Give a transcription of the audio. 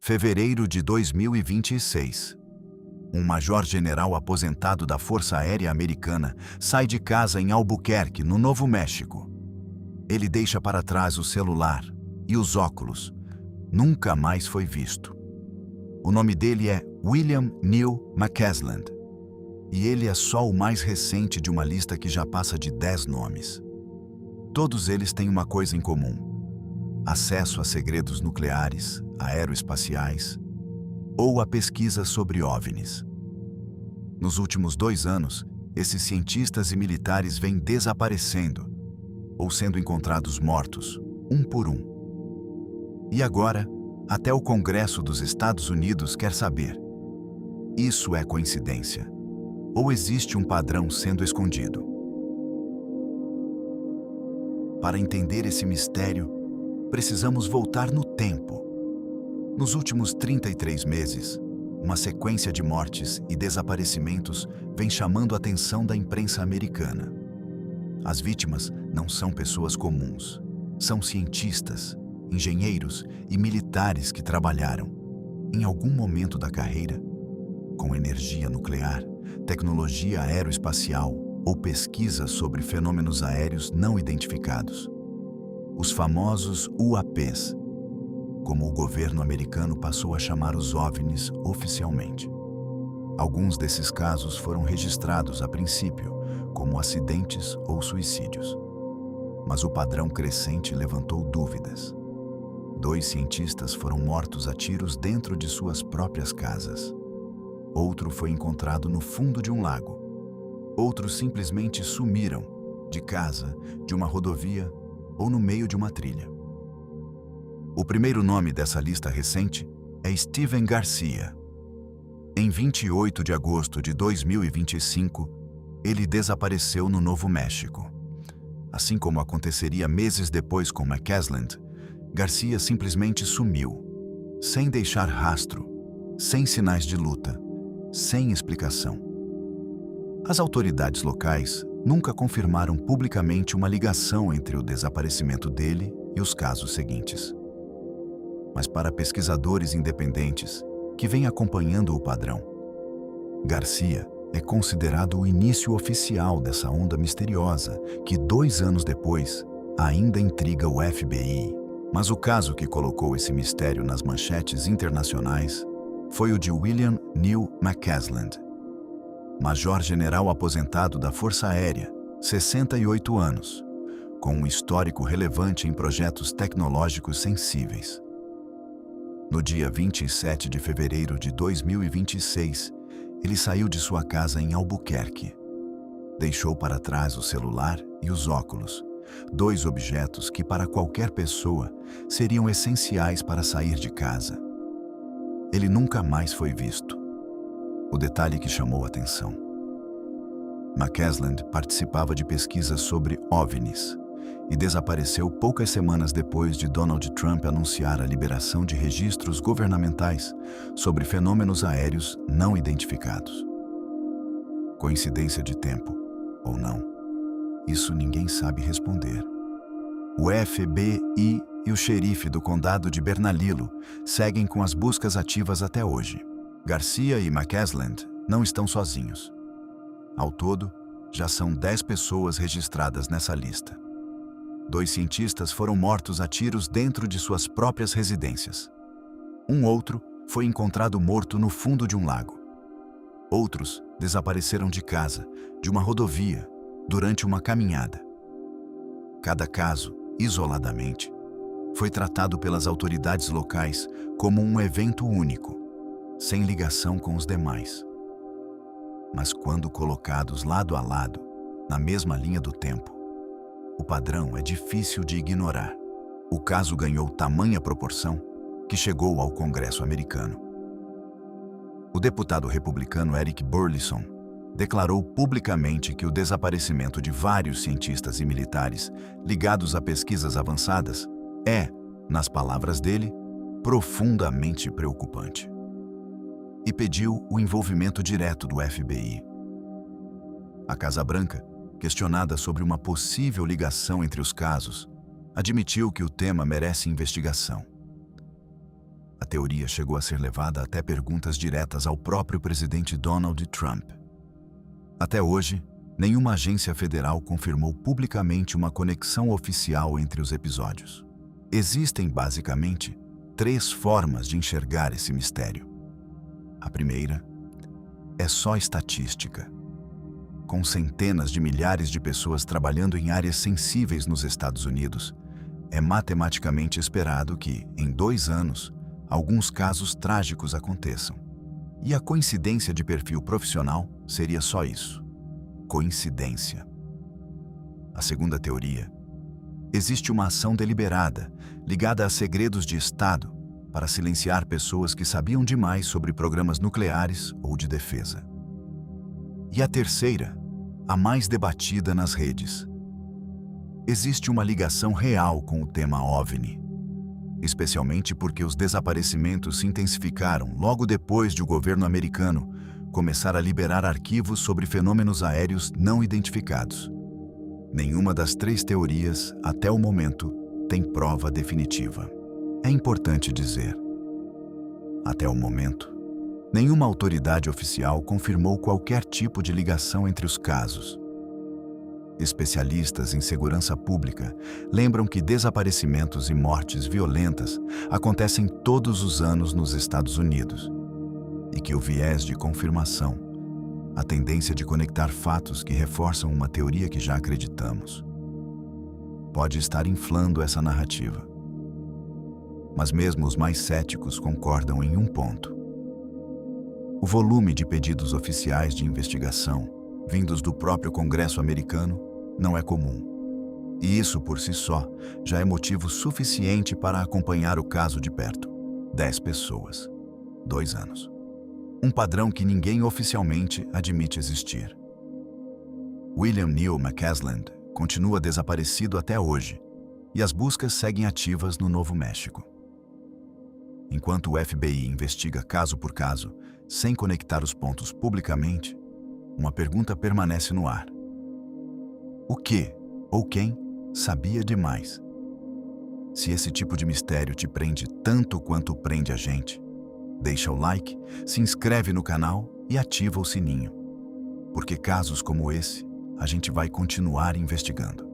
Fevereiro de 2026. Um major-general aposentado da Força Aérea Americana sai de casa em Albuquerque, no Novo México. Ele deixa para trás o celular e os óculos. Nunca mais foi visto. O nome dele é William Neil McCasland. E ele é só o mais recente de uma lista que já passa de 10 nomes. Todos eles têm uma coisa em comum: acesso a segredos nucleares, aeroespaciais ou a pesquisa sobre OVNIs. Nos últimos 2 anos, esses cientistas e militares vêm desaparecendo ou sendo encontrados mortos, um por um. E agora, até o Congresso dos Estados Unidos quer saber: isso é coincidência? Ou existe um padrão sendo escondido? Para entender esse mistério, precisamos voltar no tempo. Nos últimos 33 meses, uma sequência de mortes e desaparecimentos vem chamando a atenção da imprensa americana. As vítimas não são pessoas comuns, são cientistas, engenheiros e militares que trabalharam, em algum momento da carreira, com energia nuclear, tecnologia aeroespacial ou pesquisa sobre fenômenos aéreos não identificados. Os famosos UAPs, como o governo americano passou a chamar os OVNIs oficialmente. Alguns desses casos foram registrados a princípio como acidentes ou suicídios. Mas o padrão crescente levantou dúvidas. 2 cientistas foram mortos a tiros dentro de suas próprias casas. Outro foi encontrado no fundo de um lago. Outros simplesmente sumiram de casa, de uma rodovia ou no meio de uma trilha. O primeiro nome dessa lista recente é Steven Garcia. Em 28 de agosto de 2025, ele desapareceu no Novo México. Assim como aconteceria meses depois com McCasland, Garcia simplesmente sumiu, sem deixar rastro, sem sinais de luta, sem explicação. As autoridades locais nunca confirmaram publicamente uma ligação entre o desaparecimento dele e os casos seguintes. Mas para pesquisadores independentes que vêm acompanhando o padrão, Garcia é considerado o início oficial dessa onda misteriosa que 2 anos depois ainda intriga o FBI. Mas o caso que colocou esse mistério nas manchetes internacionais foi o de William Neil McCasland, major-general aposentado da Força Aérea, 68 anos, com um histórico relevante em projetos tecnológicos sensíveis. No dia 27 de fevereiro de 2026, ele saiu de sua casa em Albuquerque. Deixou para trás o celular e os óculos, 2 objetos que para qualquer pessoa seriam essenciais para sair de casa. Ele nunca mais foi visto. O detalhe que chamou a atenção: McCasland participava de pesquisas sobre OVNIs e desapareceu poucas semanas depois de Donald Trump anunciar a liberação de registros governamentais sobre fenômenos aéreos não identificados. Coincidência de tempo ou não? Isso ninguém sabe responder. O FBI e o xerife do condado de Bernalillo seguem com as buscas ativas até hoje. Garcia e McCasland não estão sozinhos. Ao todo, já são 10 pessoas registradas nessa lista. 2 cientistas foram mortos a tiros dentro de suas próprias residências. Um outro foi encontrado morto no fundo de um lago. Outros desapareceram de casa, de uma rodovia, durante uma caminhada. Cada caso, isoladamente, foi tratado pelas autoridades locais como um evento único, sem ligação com os demais. Mas quando colocados lado a lado, na mesma linha do tempo, o padrão é difícil de ignorar. O caso ganhou tamanha proporção que chegou ao Congresso americano. O deputado republicano Eric Burlison declarou publicamente que o desaparecimento de vários cientistas e militares ligados a pesquisas avançadas é, nas palavras dele, profundamente preocupante. E pediu o envolvimento direto do FBI. A Casa Branca, questionada sobre uma possível ligação entre os casos, admitiu que o tema merece investigação. A teoria chegou a ser levada até perguntas diretas ao próprio presidente Donald Trump. Até hoje, nenhuma agência federal confirmou publicamente uma conexão oficial entre os episódios. Existem, basicamente, 3 formas de enxergar esse mistério. A primeira é só estatística. Com centenas de milhares de pessoas trabalhando em áreas sensíveis nos Estados Unidos, é matematicamente esperado que, em 2 anos, alguns casos trágicos aconteçam. E a coincidência de perfil profissional seria só isso: coincidência. A segunda teoria: existe uma ação deliberada, ligada a segredos de Estado, para silenciar pessoas que sabiam demais sobre programas nucleares ou de defesa. E a terceira, a mais debatida nas redes: existe uma ligação real com o tema OVNI, especialmente porque os desaparecimentos se intensificaram logo depois de o governo americano começar a liberar arquivos sobre fenômenos aéreos não identificados. Nenhuma das 3 teorias, até o momento, tem prova definitiva. É importante dizer, até o momento, nenhuma autoridade oficial confirmou qualquer tipo de ligação entre os casos. Especialistas em segurança pública lembram que desaparecimentos e mortes violentas acontecem todos os anos nos Estados Unidos e que o viés de confirmação, a tendência de conectar fatos que reforçam uma teoria que já acreditamos, pode estar inflando essa narrativa. Mas mesmo os mais céticos concordam em um ponto: o volume de pedidos oficiais de investigação, vindos do próprio Congresso americano, não é comum. E isso, por si só, já é motivo suficiente para acompanhar o caso de perto. 10 pessoas, 2 anos. Um padrão que ninguém oficialmente admite existir. William Neal McCasland continua desaparecido até hoje, e as buscas seguem ativas no Novo México. Enquanto o FBI investiga caso por caso, sem conectar os pontos publicamente, uma pergunta permanece no ar: o que ou quem sabia demais? Se esse tipo de mistério te prende tanto quanto prende a gente, deixa o like, se inscreve no canal e ativa o sininho, porque casos como esse a gente vai continuar investigando.